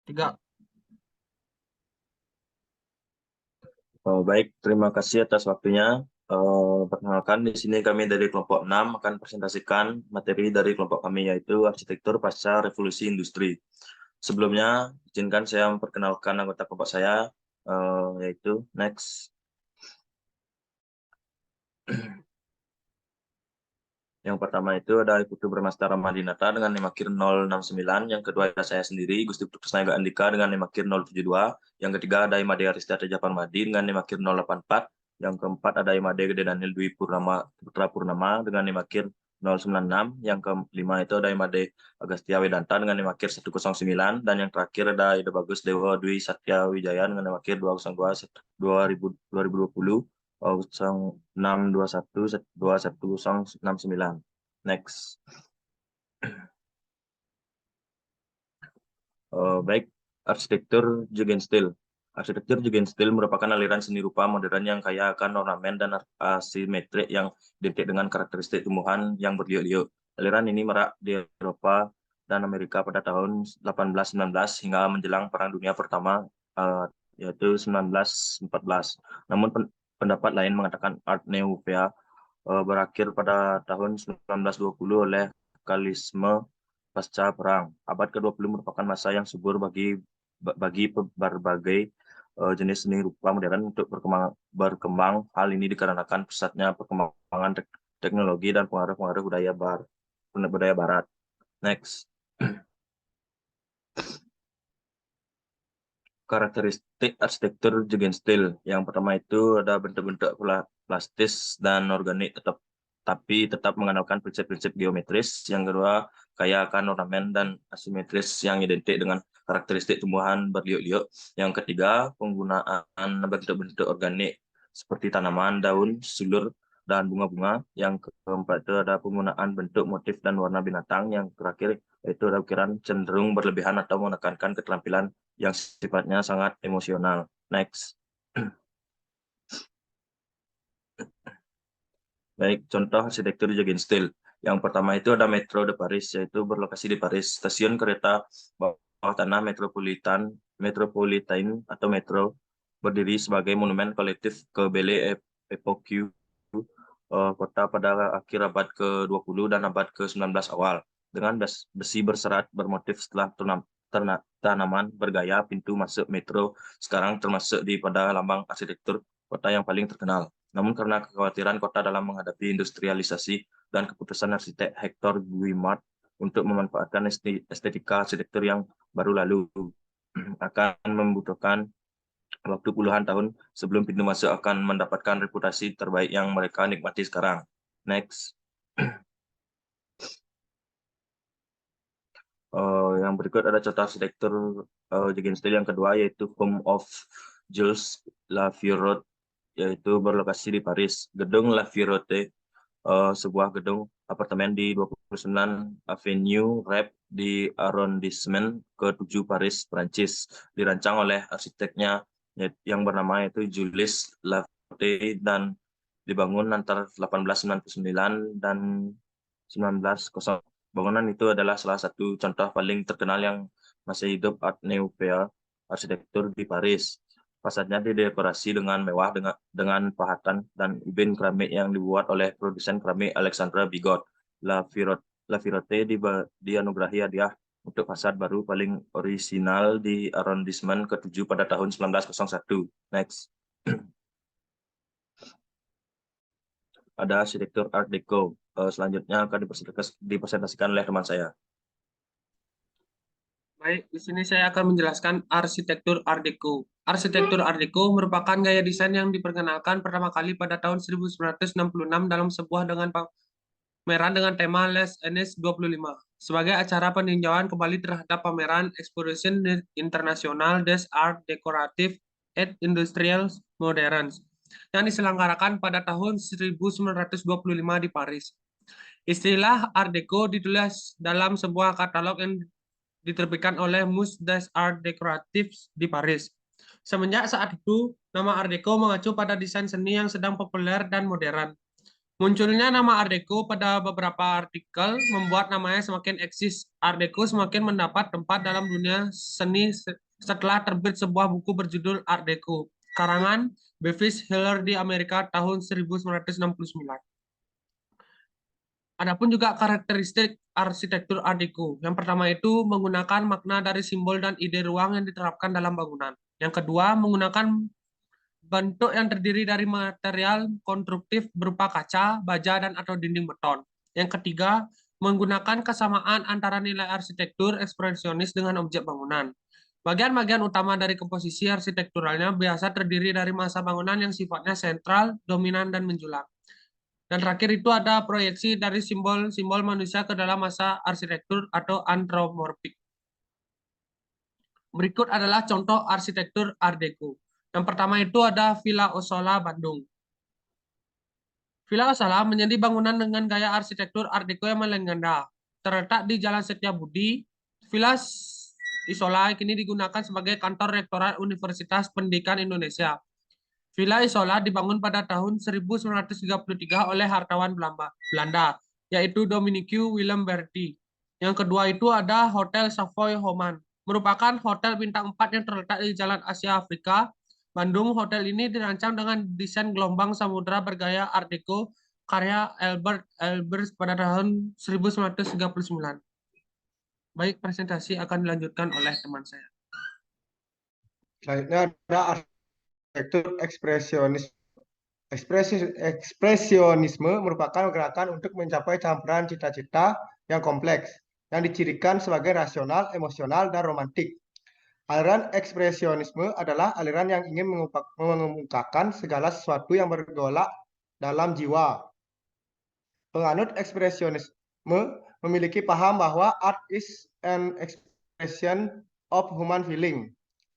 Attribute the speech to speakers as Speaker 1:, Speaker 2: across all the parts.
Speaker 1: Tiga.
Speaker 2: Baik, terima kasih atas waktunya. Perkenalkan, di sini kami dari kelompok 6 akan presentasikan materi dari kelompok kami, yaitu arsitektur pasca revolusi industri. Sebelumnya, izinkan saya memperkenalkan anggota kelompok saya, yaitu next. Yang pertama itu ada Iputu Bramasta Ramadinata dengan NIMAKIR 069, yang kedua ada saya sendiri, Gusti Putu Kusnaga Andika dengan NIMAKIR 072, yang ketiga ada Imade Arista Teja Parmadi dengan NIMAKIR 084, yang keempat ada Imade Gede Daniel Dwi Putra Purnama dengan NIMAKIR 096, yang kelima itu ada Imade Agastya Wedanta dengan NIMAKIR 109, dan yang terakhir ada Ida Bagus Dewa Dwi Satya Wijaya dengan NIMAKIR 202 2020 0621 Next. Baik, arsitektur Jugendstil. Arsitektur Jugendstil merupakan aliran seni rupa modern yang kaya akan ornamen dan asimetrik yang identik dengan karakteristik tumbuhan yang berliuk-liuk. Aliran ini merak di Eropa dan Amerika pada tahun 1819 hingga menjelang Perang Dunia Pertama, yaitu 1914. Namun pendapat lain mengatakan Art Nouveau berakhir pada tahun 1920 oleh Realisme pasca perang. Abad ke-20 merupakan masa yang subur bagi berbagai jenis seni rupa modern untuk berkembang. Hal ini dikarenakan pesatnya perkembangan teknologi dan pengaruh-pengaruh budaya barat. Next. Karakteristik arsitektur Jugendstil. Yang pertama itu ada bentuk-bentuk plastis dan organik tapi tetap mengandalkan prinsip-prinsip geometris. Yang kedua, kaya akan ornamen dan asimetris yang identik dengan karakteristik tumbuhan berliuk-liuk. Yang ketiga, penggunaan bentuk-bentuk organik seperti tanaman, daun, sulur, dan bunga-bunga. Yang keempat itu ada penggunaan bentuk, motif, dan warna binatang. Yang terakhir, yaitu ada ukiran cenderung berlebihan atau menekankan keterampilan yang sifatnya sangat emosional. Next. Baik, contoh arsitektur Jugendstil. Yang pertama itu ada Metro de Paris, yaitu berlokasi di Paris. Stasiun kereta bawah tanah Metropolitain atau Metro berdiri sebagai monumen kolektif ke Belle Époque, kota pada akhir abad ke-20 dan abad ke-19 awal. Dengan besi berserat bermotif setelah tanaman bergaya pintu masuk metro sekarang termasuk pada lambang arsitektur kota yang paling terkenal. Namun karena kekhawatiran kota dalam menghadapi industrialisasi dan keputusan arsitek Hector Guimard untuk memanfaatkan estetika arsitektur yang baru lalu akan membutuhkan waktu puluhan tahun sebelum pintu masuk akan mendapatkan reputasi terbaik yang mereka nikmati sekarang. Next. Yang berikut ada contoh arsitektur Jugendstil yang kedua, yaitu Home of Jules Lafayette, yaitu berlokasi di Paris. Gedung Lafayette, sebuah gedung apartemen di 29 Avenue Rep di arrondissement ke-7 Paris, Prancis. Dirancang oleh arsiteknya yang bernama yaitu Jules Lafayette dan dibangun antara 1899 dan 1900. Bangunan itu adalah salah satu contoh paling terkenal yang masih hidup Art Nouveau arsitektur di Paris. Fasadnya didekorasi dengan mewah dengan pahatan dan ubin keramik yang dibuat oleh produsen keramik Alexandra Bigot. Lafayette dianugerahi hadiah untuk fasad baru paling orisinal di arrondissement ke-7 pada tahun 1901. Next. Ada arsitektur Art Deco. Selanjutnya akan dipresentasikan oleh teman saya.
Speaker 1: Baik, di sini saya akan menjelaskan arsitektur Art Deco. Arsitektur Art Deco merupakan gaya desain yang diperkenalkan pertama kali pada tahun 1966 dalam sebuah pameran dengan tema Les Années 25 sebagai acara peninjauan kembali terhadap pameran Exposition International des Arts Décoratifs et Industriels Moderns yang diselenggarakan pada tahun 1925 di Paris. Istilah Art Deco ditulis dalam sebuah katalog yang diterbitkan oleh Musée des Arts Décoratifs di Paris. Semenjak saat itu, nama Art Deco mengacu pada desain seni yang sedang populer dan modern. Munculnya nama Art Deco pada beberapa artikel membuat namanya semakin eksis. Art Deco semakin mendapat tempat dalam dunia seni setelah terbit sebuah buku berjudul Art Deco, karangan Bevis Hiller di Amerika tahun 1969. Adapun juga karakteristik arsitektur Art Deco. Yang pertama itu menggunakan makna dari simbol dan ide ruang yang diterapkan dalam bangunan. Yang kedua, menggunakan bentuk yang terdiri dari material konstruktif berupa kaca, baja, dan atau dinding beton. Yang ketiga, menggunakan kesamaan antara nilai arsitektur ekspresionis dengan objek bangunan. Bagian-bagian utama dari komposisi arsitekturalnya biasa terdiri dari masa bangunan yang sifatnya sentral, dominan, dan menjulang. Dan terakhir itu ada proyeksi dari simbol-simbol manusia ke dalam masa arsitektur atau antropomorfik. Berikut adalah contoh arsitektur Art Deco. Yang pertama itu ada Villa Osola, Bandung. Villa Osola menjadi bangunan dengan gaya arsitektur Art Deco yang melegenda. Terletak di Jalan Setiabudi, Villa Isola kini digunakan sebagai kantor Rektorat Universitas Pendidikan Indonesia. Villa Isola dibangun pada tahun 1933 oleh hartawan Belanda, yaitu Dominique Willem Berti. Yang kedua itu ada Hotel Savoy Homan, merupakan hotel bintang 4 yang terletak di Jalan Asia Afrika, Bandung. Hotel ini dirancang dengan desain gelombang samudra bergaya Art Deco karya Albert Elbers pada tahun 1939. Baik, presentasi akan dilanjutkan oleh teman saya.
Speaker 3: Selanjutnya ada arsitektur ekspresionis. Ekspresionisme merupakan gerakan untuk mencapai campuran cita-cita yang kompleks, yang dicirikan sebagai rasional, emosional, dan romantik. Aliran ekspresionisme adalah aliran yang ingin mengemukakan segala sesuatu yang bergolak dalam jiwa. Penganut ekspresionisme memiliki paham bahwa art is an expression of human feeling,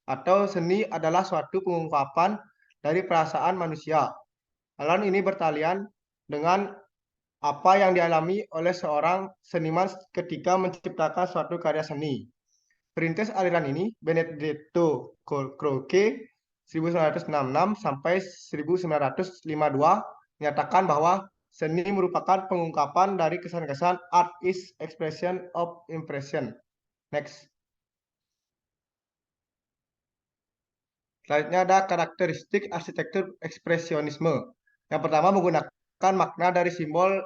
Speaker 3: atau seni adalah suatu pengungkapan dari perasaan manusia. Aliran ini bertalian dengan apa yang dialami oleh seorang seniman ketika menciptakan suatu karya seni. Perintis aliran ini, Benedetto Croce, 1966 sampai 1952, menyatakan bahwa seni merupakan pengungkapan dari kesan-kesan. Art is expression of impression. Next. Selanjutnya ada karakteristik arsitektur ekspresionisme. Yang pertama, menggunakan makna dari simbol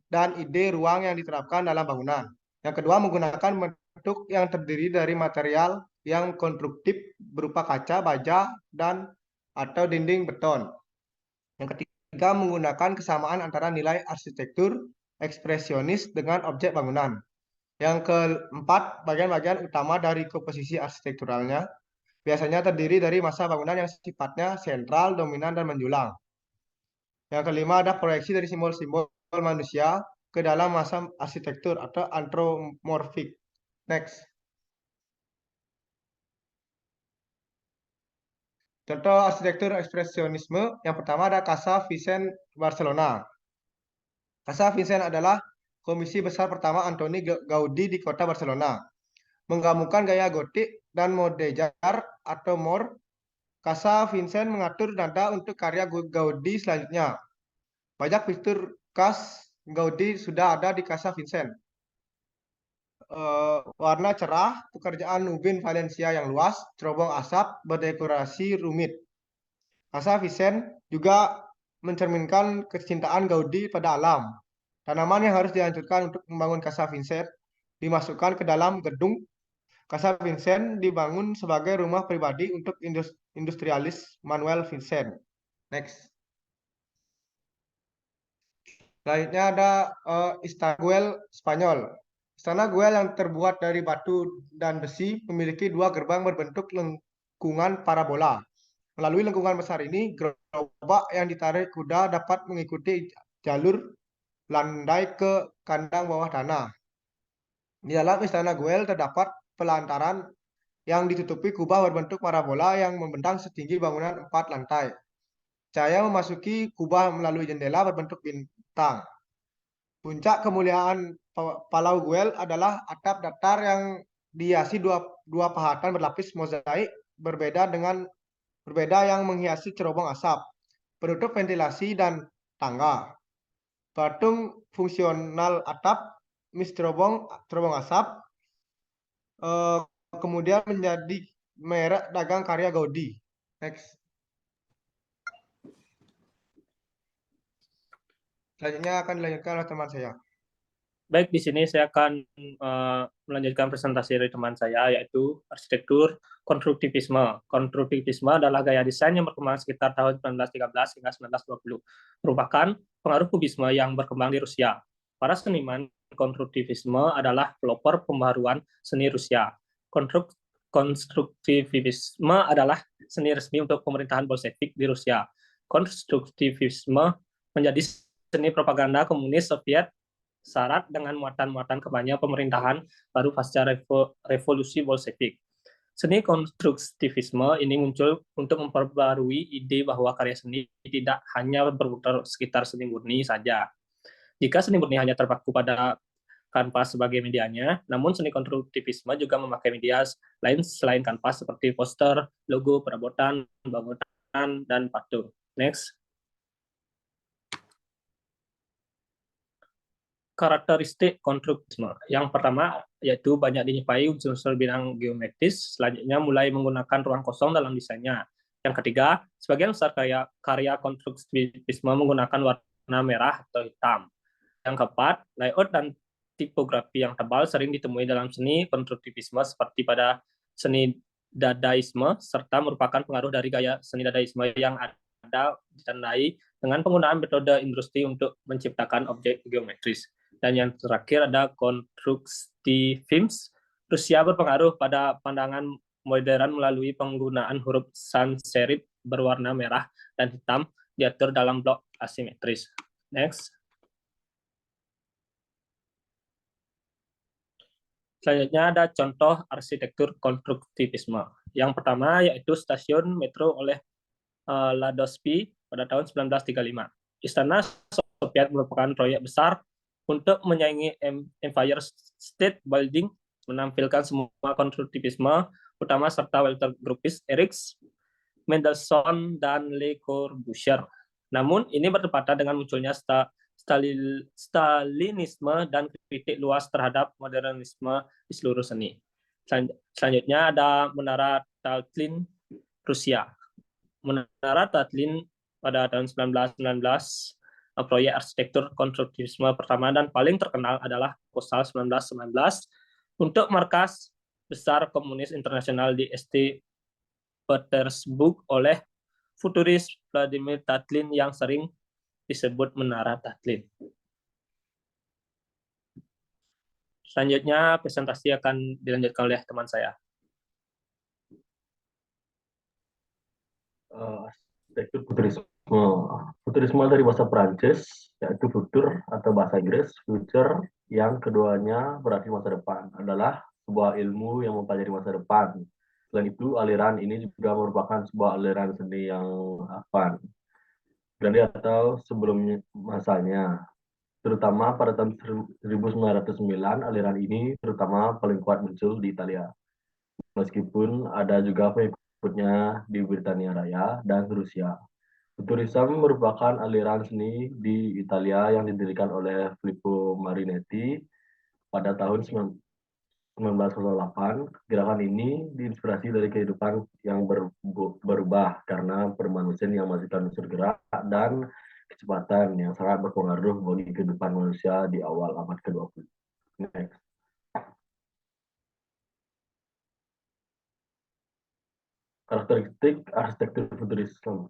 Speaker 3: dan ide ruang yang diterapkan dalam bangunan. Yang kedua, menggunakan bentuk yang terdiri dari material yang konstruktif berupa kaca, baja, dan atau dinding beton. Yang ketiga, menggunakan kesamaan antara nilai arsitektur ekspresionis dengan objek bangunan. Yang keempat, bagian-bagian utama dari komposisi arsitekturalnya biasanya terdiri dari masa bangunan yang sifatnya sentral, dominan, dan menjulang. Yang kelima, ada proyeksi dari simbol-simbol manusia ke dalam masa arsitektur atau antropomorfik. Next. Contoh arsitektur ekspresionisme yang pertama ada Casa Vicent, Barcelona. Casa Vicent adalah komisi besar pertama Antoni Gaudi di kota Barcelona. Menggabungkan gaya gotik dan Mudéjar atau Moor, Casa Vicent mengatur nada untuk karya Gaudi selanjutnya. Banyak fitur khas Gaudi sudah ada di Casa Vicent. Warna cerah, pekerjaan ubin Valencia yang luas, cerobong asap, berdekorasi rumit. Casa Vicent juga mencerminkan kecintaan Gaudi pada alam. Tanaman yang harus dihancurkan untuk membangun Casa Vicent dimasukkan ke dalam gedung. Casa Vicent dibangun sebagai rumah pribadi untuk industrialis Manuel Vicent. Next. Selanjutnya ada Istana Güell, Spanyol. Istana Güell yang terbuat dari batu dan besi memiliki dua gerbang berbentuk lengkungan parabola. Melalui lengkungan besar ini, gerobak yang ditarik kuda dapat mengikuti jalur landai ke kandang bawah tanah. Di dalam Istana Güell terdapat pelantaran yang ditutupi kubah berbentuk parabola yang membentang setinggi bangunan 4 lantai. Cahaya memasuki kubah melalui jendela berbentuk bintang. Puncak kemuliaan Palau Güell adalah atap datar yang dihiasi dua pahatan berlapis mozaik berbeda yang menghiasi cerobong asap, penutup ventilasi dan tangga. patung fungsional atap, mis terobong asap, kemudian menjadi merek dagang karya Gaudi. Next. Selanjutnya akan dilanjutkan oleh teman saya.
Speaker 4: Baik, di sini saya akan melanjutkan presentasi dari teman saya, yaitu arsitektur konstruktivisme. Konstruktivisme adalah gaya desain yang berkembang sekitar tahun 1913 hingga 1920. Merupakan pengaruh kubisme yang berkembang di Rusia. Para seniman konstruktivisme adalah pelopor pembaharuan seni Rusia. Konstruktivisme adalah seni resmi untuk pemerintahan Bolshevik di Rusia. Konstruktivisme menjadi seni propaganda komunis Soviet syarat dengan muatan-muatan kampanye pemerintahan baru pasca revolusi Bolshevik. Seni konstruktivisme ini muncul untuk memperbarui ide bahwa karya seni tidak hanya berputar sekitar seni murni saja. Jika seni murni hanya terpaku pada kanvas sebagai medianya, namun seni konstruktivisme juga memakai media lain selain kanvas seperti poster, logo, perabotan, bangunan, dan patung. Next. Karakteristik konstruktivisme. Yang pertama yaitu banyak dijumpai unsur-unsur bidang geometris, selanjutnya mulai menggunakan ruang kosong dalam desainnya. Yang ketiga, sebagian besar karya konstruktivisme menggunakan warna merah atau hitam. Yang keempat, layout dan tipografi yang tebal sering ditemui dalam seni konstruktivisme seperti pada seni dadaisme, serta merupakan pengaruh dari gaya seni dadaisme yang ada ditandai dengan penggunaan metode industri untuk menciptakan objek geometris. Dan yang terakhir ada konstruktivisme. Rusia berpengaruh pada pandangan modern melalui penggunaan huruf sans serif berwarna merah dan hitam diatur dalam blok asimetris. Next. Selanjutnya ada contoh arsitektur konstruktivisme. Yang pertama yaitu stasiun metro oleh Ladosky pada tahun 1935. Istana Soviet merupakan proyek besar untuk menyaingi Empire State Building, menampilkan semua konstruktivisme utama serta Walter Gropius, Eriks, Mendelssohn, dan Le Corbusier. Namun ini bertepatan dengan munculnya Stalinisme dan kritik luas terhadap modernisme di seluruh seni. Selanjutnya ada Menara Tatlin, Rusia. Menara Tatlin pada tahun 1919, proyek arsitektur konstruktivisme pertama dan paling terkenal adalah Kosal 1919 untuk markas besar komunis internasional di St. Petersburg oleh futuris Vladimir Tatlin yang sering disebut Menara Tatlin. Selanjutnya presentasi akan dilanjutkan oleh teman saya.
Speaker 5: Arsitektur futurisme. Futurisme dari bahasa Prancis, yaitu futur atau bahasa Inggris, future, yang keduanya berarti masa depan, adalah sebuah ilmu yang mempelajari masa depan. Selain itu, aliran ini juga merupakan sebuah aliran seni yang grandi atau sebelum masanya. Terutama pada tahun 1909, aliran ini terutama paling kuat muncul di Italia. Meskipun ada juga pengikutnya di Britania Raya dan Rusia. Futurisme merupakan aliran seni di Italia yang didirikan oleh Filippo Marinetti pada tahun 1908. Gerakan ini diinspirasi dari kehidupan yang berubah karena permanusiaan yang menghasilkan unsur gerak dan kecepatan yang sangat berpengaruh bagi kehidupan manusia di awal abad ke-20. Next. Karakteristik arsitektur futurisme,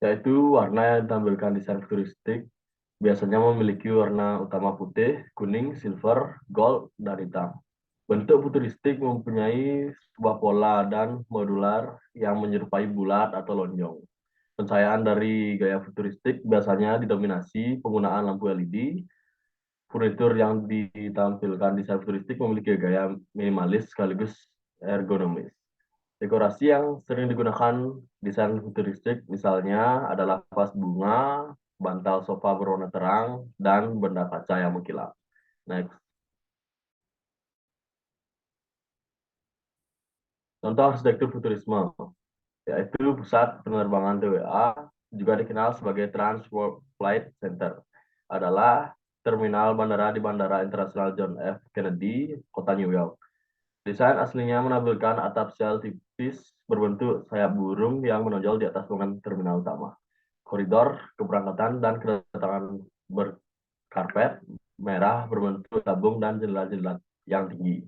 Speaker 5: yaitu warna yang ditampilkan desain futuristik biasanya memiliki warna utama putih, kuning, silver, gold, dan hitam. Bentuk futuristik mempunyai sebuah pola dan modular yang menyerupai bulat atau lonjong. Pencahayaan dari gaya futuristik biasanya didominasi penggunaan lampu LED. Furnitur yang ditampilkan desain futuristik memiliki gaya minimalis sekaligus ergonomis. Dekorasi yang sering digunakan desain futuristik misalnya adalah vas bunga, bantal sofa berwarna terang, dan benda kaca yang mengkilap. Next. Contoh arsitektur futurisme, yaitu pusat penerbangan TWA, juga dikenal sebagai Trans World Flight Center. adalah terminal bandara di Bandara Internasional John F. Kennedy, kota New York. Desain aslinya menampilkan atap sel tipis berbentuk sayap burung yang menonjol di atas bangunan terminal utama. Koridor keberangkatan dan kedatangan berkarpet merah berbentuk tabung dan jendela-jendela yang tinggi.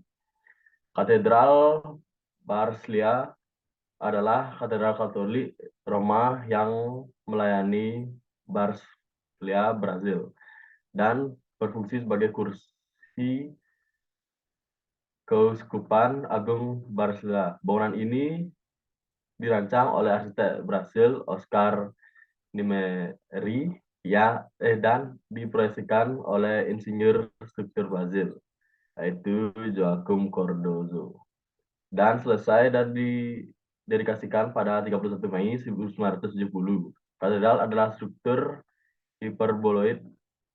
Speaker 5: Katedral Barslia adalah katedral Katolik Roma yang melayani Barslia, Brazil, dan berfungsi sebagai kursi Keuskupan Agung Barslia. Bangunan ini dirancang oleh arsitek Brasil Oscar Niemeyer dan diproyeksikan oleh insinyur struktur Brazil, yaitu Joaquim Cardozo. Dan selesai dan didedikasikan pada 31 Mei 1970. Katedral adalah struktur hiperboloid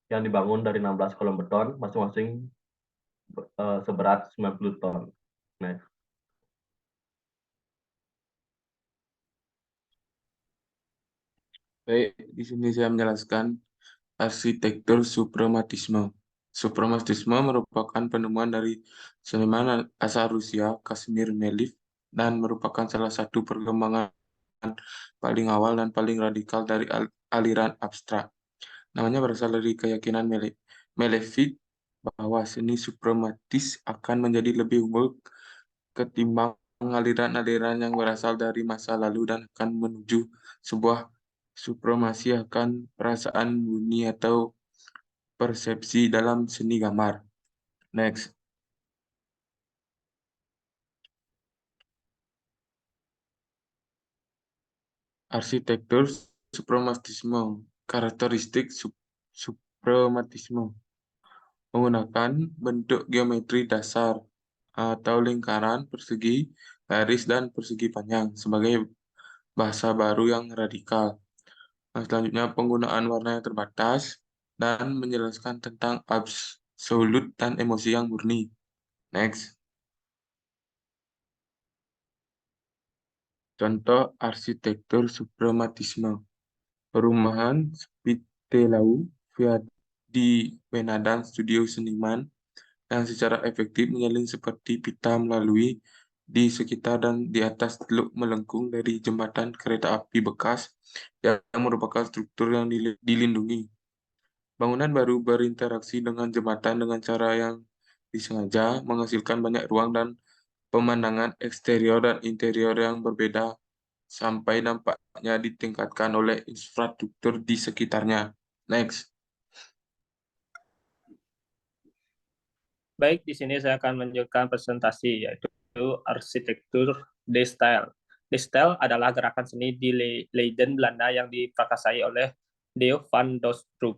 Speaker 5: yang dibangun dari 16 kolom beton, masing-masing seberat 90 ton. Next.
Speaker 6: Baik, di sini saya menjelaskan arsitektur suprematisme. Suprematisme merupakan penemuan dari seniman asal Rusia, Kazimir Meliv, dan merupakan salah satu perkembangan paling awal dan paling radikal dari aliran abstrak. Namanya berasal dari keyakinan Malevic bahwa seni suprematis akan menjadi lebih unggul ketimbang aliran-aliran yang berasal dari masa lalu dan akan menuju sebuah supremasi akan perasaan bunyi atau persepsi dalam seni gambar. Next. Arsitektur suprematisme. Karakteristik suprematisme menggunakan bentuk geometri dasar atau lingkaran, persegi, garis, dan persegi panjang sebagai bahasa baru yang radikal. Nah, selanjutnya penggunaan warna yang terbatas dan menjelaskan tentang absolut dan emosi yang murni. Next. Contoh arsitektur suprematisme. Perumahan Spittelau di Venadan Studio Seniman yang secara efektif menyalin seperti pita melalui di sekitar dan di atas teluk melengkung dari jembatan kereta api bekas yang merupakan struktur yang dilindungi. Bangunan baru berinteraksi dengan jembatan dengan cara yang disengaja menghasilkan banyak ruang dan pemandangan eksterior dan interior yang berbeda sampai dampaknya ditingkatkan oleh infrastruktur di sekitarnya. Next.
Speaker 4: Baik, di sini saya akan menunjukkan presentasi, yaitu arsitektur D-style. D-style adalah gerakan seni di Leiden, Belanda yang diprakasai oleh Theo van Doesburg,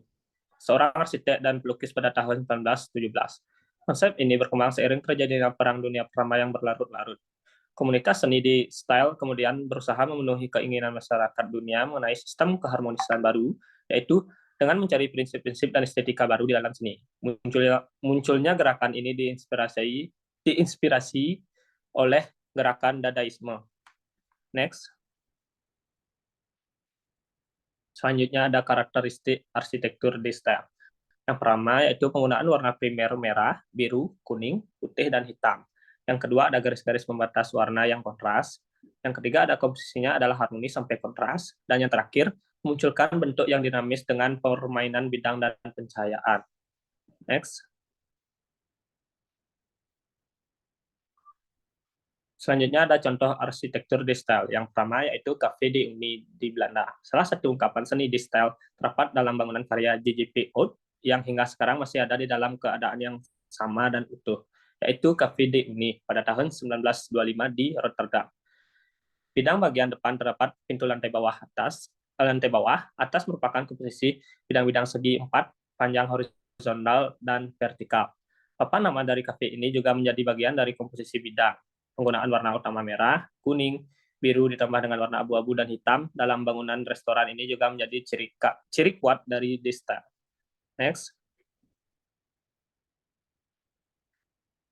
Speaker 4: seorang arsitek dan pelukis pada tahun 1917. Konsep ini berkembang seiring terjadinya Perang Dunia Pertama yang berlarut-larut. Komunitas seni di style kemudian berusaha memenuhi keinginan masyarakat dunia mengenai sistem keharmonisan baru, yaitu dengan mencari prinsip-prinsip dan estetika baru di dalam seni. Munculnya gerakan ini diinspirasi oleh gerakan Dadaisme. Next. Selanjutnya ada karakteristik arsitektur di style. Yang pertama yaitu penggunaan warna primer merah, biru, kuning, putih, dan hitam. Yang kedua ada garis-garis pembatas warna yang kontras. Yang ketiga ada komposisinya adalah harmoni sampai kontras. Dan yang terakhir memunculkan bentuk yang dinamis dengan permainan bidang dan pencahayaan. Next. Selanjutnya ada contoh arsitektur di style. Yang pertama yaitu Café de Unie di Belanda. Salah satu ungkapan seni di style terdapat dalam bangunan karya JJP Oud yang hingga sekarang masih ada di dalam keadaan yang sama dan utuh, yaitu Café de Unie pada tahun 1925 di Rotterdam. Bidang bagian depan terdapat pintu lantai bawah atas. Lantai bawah atas merupakan komposisi bidang-bidang segi 4, panjang horizontal dan vertikal. Papan nama dari kafe ini juga menjadi bagian dari komposisi bidang. Penggunaan warna utama merah, kuning, biru ditambah dengan warna abu-abu dan hitam dalam bangunan restoran ini juga menjadi ciri kuat dari D-style. Next.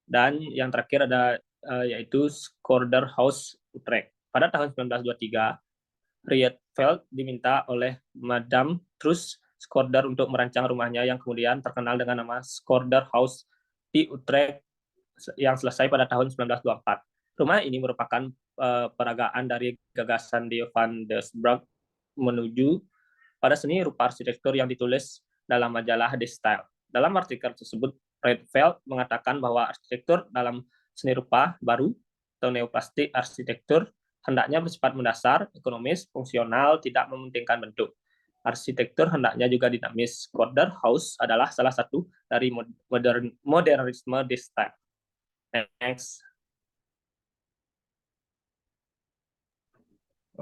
Speaker 4: Dan yang terakhir ada yaitu Scorderhouse Utrecht. Pada tahun 1923, Rietveld diminta oleh Madame Truss Skorder untuk merancang rumahnya yang kemudian terkenal dengan nama Skorder House di Utrecht yang selesai pada tahun 1924. Rumah ini merupakan peragaan dari gagasan Theo van Doesburg menuju pada seni rupa arsitektur yang ditulis dalam majalah The Style. Dalam artikel tersebut, Rietveld mengatakan bahwa arsitektur dalam seni rupa baru atau neoplastik arsitektur hendaknya bersifat mendasar, ekonomis, fungsional, tidak mementingkan bentuk. Arsitektur hendaknya juga dinamis. Skorder House adalah salah satu dari modernisme The Style. Next.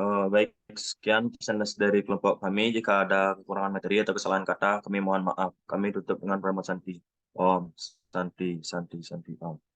Speaker 2: Baik, sekian pesan dari kelompok kami. Jika ada kekurangan materi atau kesalahan kata, kami mohon maaf. Kami tutup dengan Pramat Santi. Om Santi Santi Santi Om.